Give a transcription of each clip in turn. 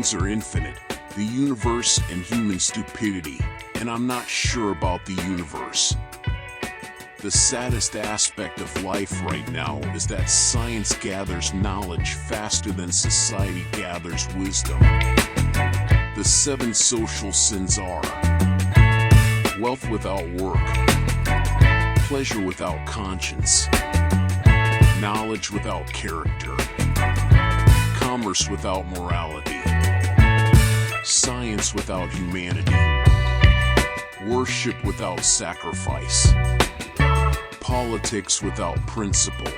things are infinite, the universe and human stupidity, and I'm not sure about the universe. The saddest aspect of life right now is that science gathers knowledge faster than society gathers wisdom. The 7 social sins are: wealth without work, pleasure without conscience, knowledge without character, commerce without morality, science without humanity, worship without sacrifice, politics without principle.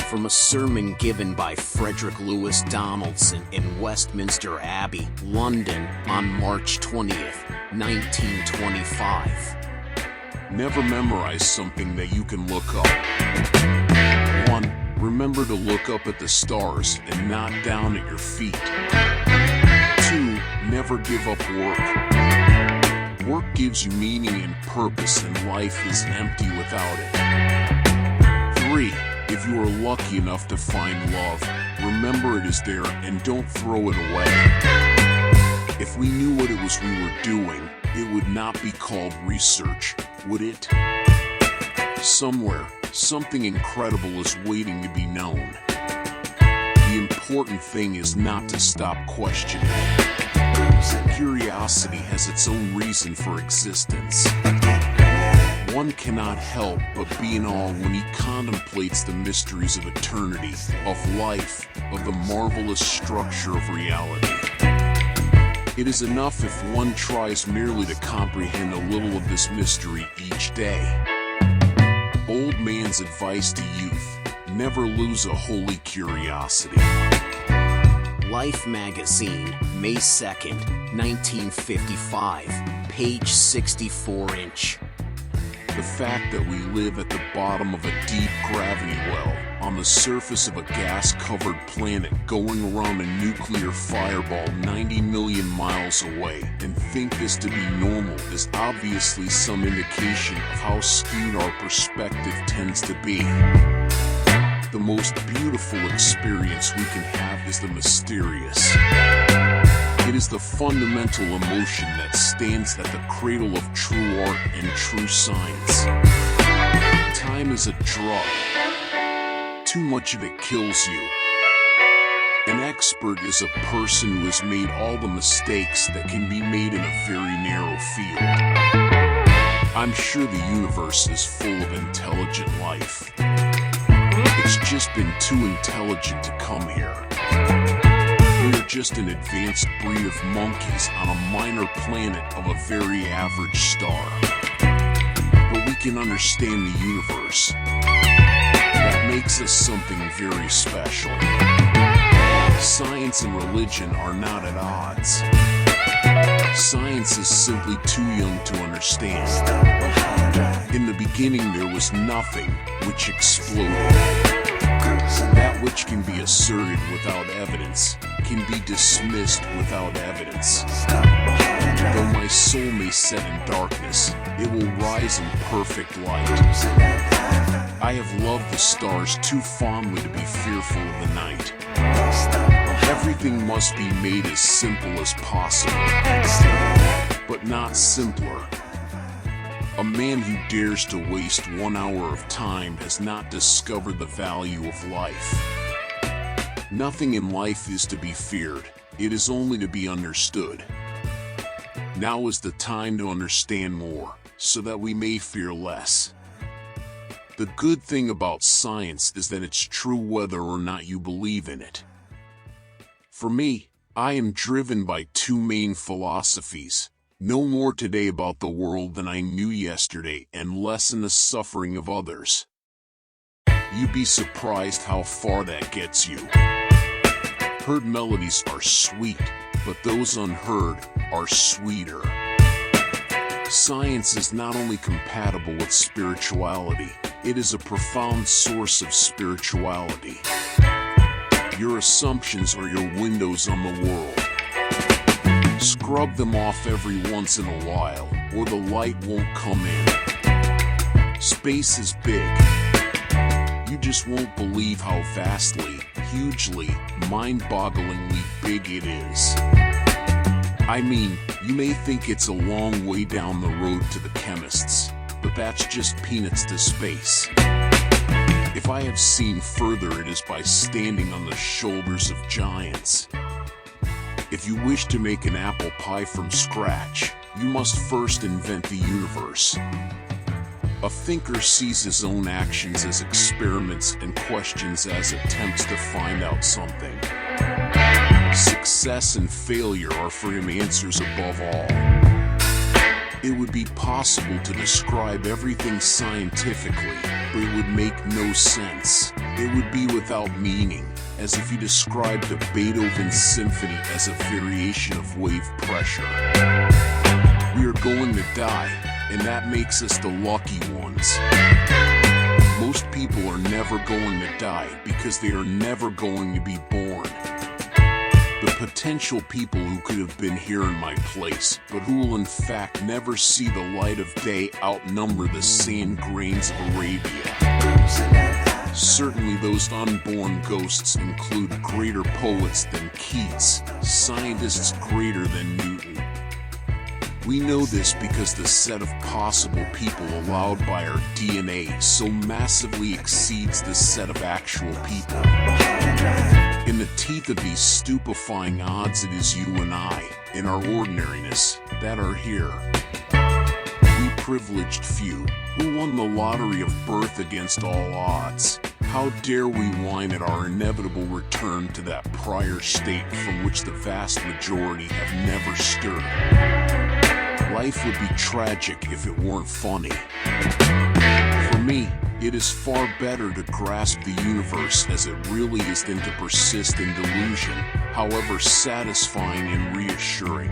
From a sermon given by Frederick Lewis Donaldson in Westminster Abbey, London, on March 20th, 1925. Never memorize something that you can look up. 1. Remember to look up at the stars and not down at your feet. 2. Never give up work. Work gives you meaning and purpose, and life is empty without it. 3. If you are lucky enough to find love, remember it is there and don't throw it away. If we knew what it was we were doing, it would not be called research, would it? Somewhere, something incredible is waiting to be known. The important thing is not to stop questioning. Curiosity has its own reason for existence. One cannot help but be in awe when he contemplates the mysteries of eternity, of life, of the marvelous structure of reality. It is enough if one tries merely to comprehend a little of this mystery each day. Old man's advice to youth: never lose a holy curiosity. Life Magazine, May 2nd, 1955, page 64-inch. The fact that we live at the bottom of a deep gravity well, on the surface of a gas-covered planet going around a nuclear fireball 90 million miles away, and think this to be normal is obviously some indication of how skewed our perspective tends to be. The most beautiful experience we can have is the mysterious. It is the fundamental emotion that stands at the cradle of true art and true science. Time is a drug. Too much of it kills you. An expert is a person who has made all the mistakes that can be made in a very narrow field. I'm sure the universe is full of intelligent life. It's just been too intelligent to come here. We're just an advanced breed of monkeys on a minor planet of a very average star. But we can understand the universe. That makes us something very special. Science and religion are not at odds. Science is simply too young to understand. In the beginning there was nothing, which exploded. That which can be asserted without evidence can be dismissed without evidence. Though my soul may set in darkness, it will rise in perfect light. I have loved the stars too fondly to be fearful of the night. Everything must be made as simple as possible, but not simpler. A man who dares to waste 1 hour of time has not discovered the value of life. Nothing in life is to be feared, it is only to be understood. Now is the time to understand more, so that we may fear less. The good thing about science is that it's true whether or not you believe in it. For me, I am driven by 2 main philosophies: know more today about the world than I knew yesterday, and lessen the suffering of others. You'd be surprised how far that gets you. Heard melodies are sweet, but those unheard are sweeter. Science is not only compatible with spirituality, it is a profound source of spirituality. Your assumptions are your windows on the world. Scrub them off every once in a while, or the light won't come in. Space is big. You just won't believe how vastly, hugely, mind-bogglingly big it is. I mean, you may think it's a long way down the road to the chemists, but that's just peanuts to space. If I have seen further, it is by standing on the shoulders of giants. If you wish to make an apple pie from scratch, you must first invent the universe. A thinker sees his own actions as experiments and questions as attempts to find out something. Success and failure are for him answers above all. It would be possible to describe everything scientifically, but it would make no sense. It would be without meaning, as if you described a Beethoven symphony as a variation of wave pressure. We are going to die, and that makes us the lucky ones. Most people are never going to die because they are never going to be born. The potential people who could have been here in my place, but who will in fact never see the light of day, outnumber the sand grains of Arabia. Certainly those unborn ghosts include greater poets than Keats, scientists greater than Newton. We know this because the set of possible people allowed by our DNA so massively exceeds the set of actual people. In the teeth of these stupefying odds, it is you and I, in our ordinariness, that are here. We privileged few, who won the lottery of birth against all odds. How dare we whine at our inevitable return to that prior state from which the vast majority have never stirred? Life would be tragic if it weren't funny. For me, it is far better to grasp the universe as it really is than to persist in delusion, however satisfying and reassuring.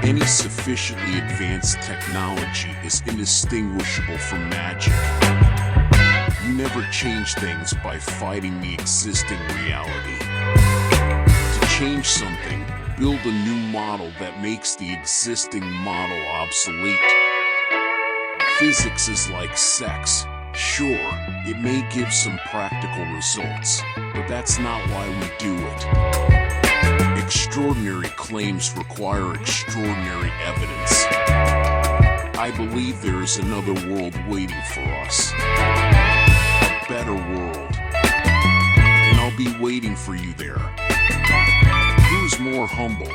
Any sufficiently advanced technology is indistinguishable from magic. You never change things by fighting the existing reality. To change something, build a new model that makes the existing model obsolete. Physics is like sex. Sure, it may give some practical results, but that's not why we do it. Extraordinary claims require extraordinary evidence. I believe there is another world waiting for us. A better world. And I'll be waiting for you there. Who's more humble?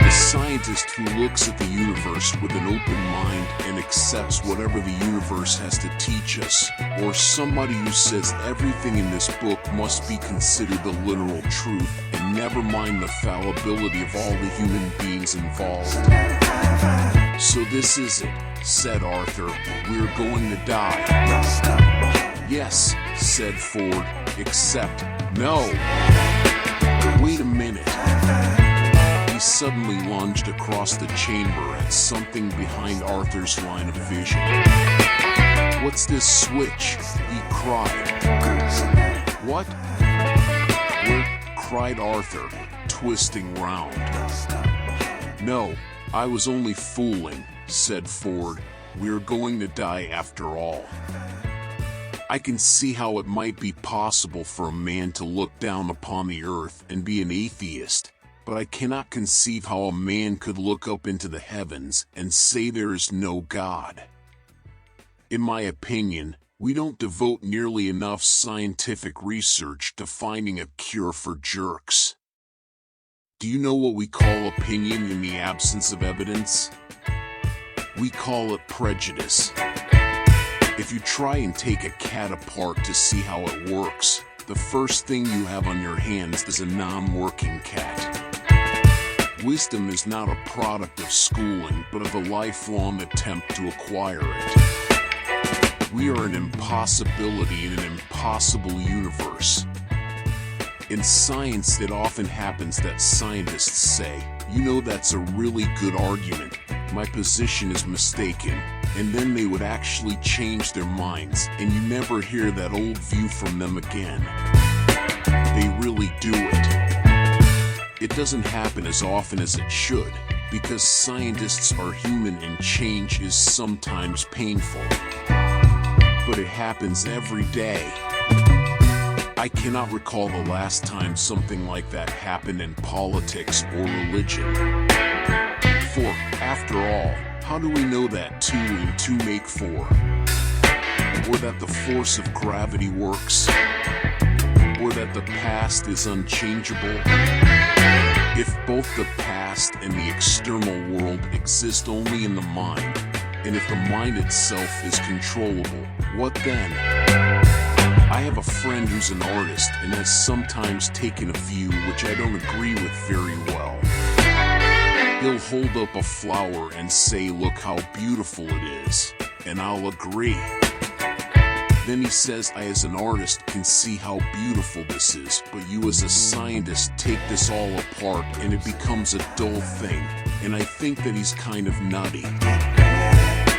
The scientist who looks at the universe with an open mind and accepts whatever the universe has to teach us, or somebody who says everything in this book must be considered the literal truth, and never mind the fallibility of all the human beings involved? So this is it, said Arthur, we're going to die. Yes, said Ford, except, no. Wait a minute. He suddenly lunged across the chamber at something behind Arthur's line of vision. What's this switch? He cried. What? Where? Cried Arthur, twisting round. No, I was only fooling, said Ford. We're going to die after all. I can see how it might be possible for a man to look down upon the earth and be an atheist, but I cannot conceive how a man could look up into the heavens and say there is no God. In my opinion, we don't devote nearly enough scientific research to finding a cure for jerks. Do you know what we call opinion in the absence of evidence? We call it prejudice. If you try and take a cat apart to see how it works, the first thing you have on your hands is a non-working cat. Wisdom is not a product of schooling, but of a lifelong attempt to acquire it. We are an impossibility in an impossible universe. In science, it often happens that scientists say, you know, that's a really good argument, my position is mistaken, and then they would actually change their minds, and you never hear that old view from them again. They really do it. It doesn't happen as often as it should, because scientists are human and change is sometimes painful. But it happens every day. I cannot recall the last time something like that happened in politics or religion. For, after all, how do we know that 2 and 2 make 4? Or that the force of gravity works? Or that the past is unchangeable? If both the past and the external world exist only in the mind, and if the mind itself is controllable, what then? I have a friend who's an artist and has sometimes taken a view which I don't agree with very well. He'll hold up a flower and say, "Look how beautiful it is," and I'll agree. Then he says, "I as an artist can see how beautiful this is, but you as a scientist take this all apart and it becomes a dull thing," and I think that he's kind of nutty.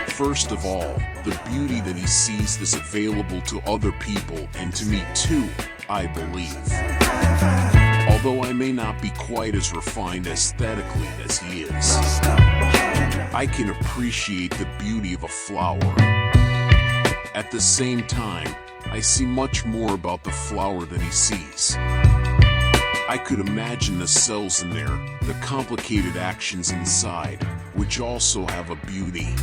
First of all, the beauty that he sees is available to other people and to me too, I believe. Although I may not be quite as refined aesthetically as he is. I can appreciate the beauty of a flower. At the same time, I see much more about the flower than he sees. I could imagine the cells in there, the complicated actions inside, which also have a beauty.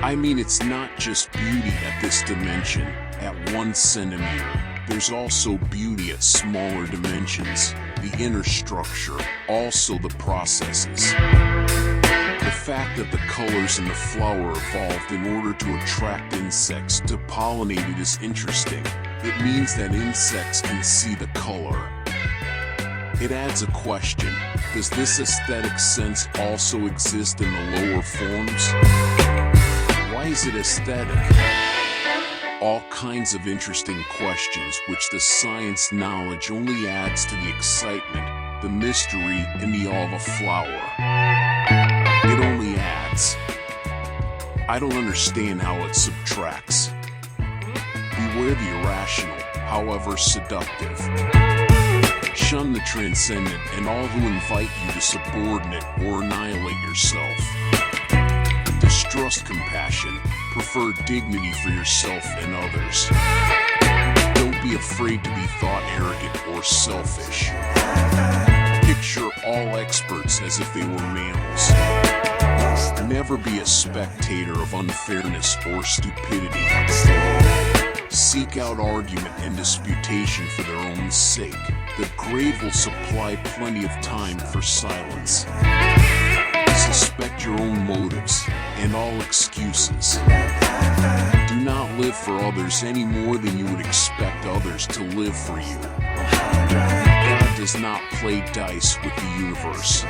I mean, it's not just beauty at this dimension, at 1 centimeter. There's also beauty at smaller dimensions, the inner structure, also the processes. The fact that the colors in the flower evolved in order to attract insects to pollinate it is interesting. It means that insects can see the color. It adds a question: does this aesthetic sense also exist in the lower forms? Why is it aesthetic? All kinds of interesting questions which the science knowledge only adds to the excitement, the mystery, and the awe of a flower. It only adds. I don't understand how it subtracts. Beware the irrational, however seductive. Shun the transcendent and all who invite you to subordinate or annihilate yourself. Distrust compassion, prefer dignity for yourself and others. Don't be afraid to be thought arrogant or selfish. Picture all experts as if they were mammals. Never be a spectator of unfairness or stupidity. Seek out argument and disputation for their own sake. The grave will supply plenty of time for silence. Suspect your own motives and all excuses. Do not live for others any more than you would expect others to live for you. God does not play dice with the universe.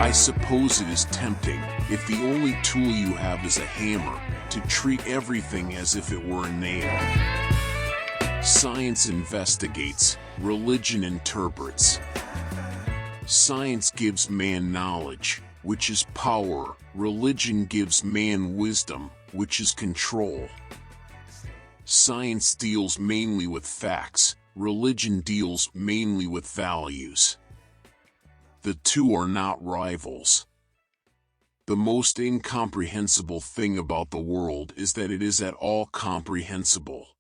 I suppose it is tempting, if the only tool you have is a hammer, to treat everything as if it were a nail. Science investigates, religion interprets. Science gives man knowledge, which is power. Religion gives man wisdom, which is control. Science deals mainly with facts. Religion deals mainly with values. The two are not rivals. The most incomprehensible thing about the world is that it is at all comprehensible.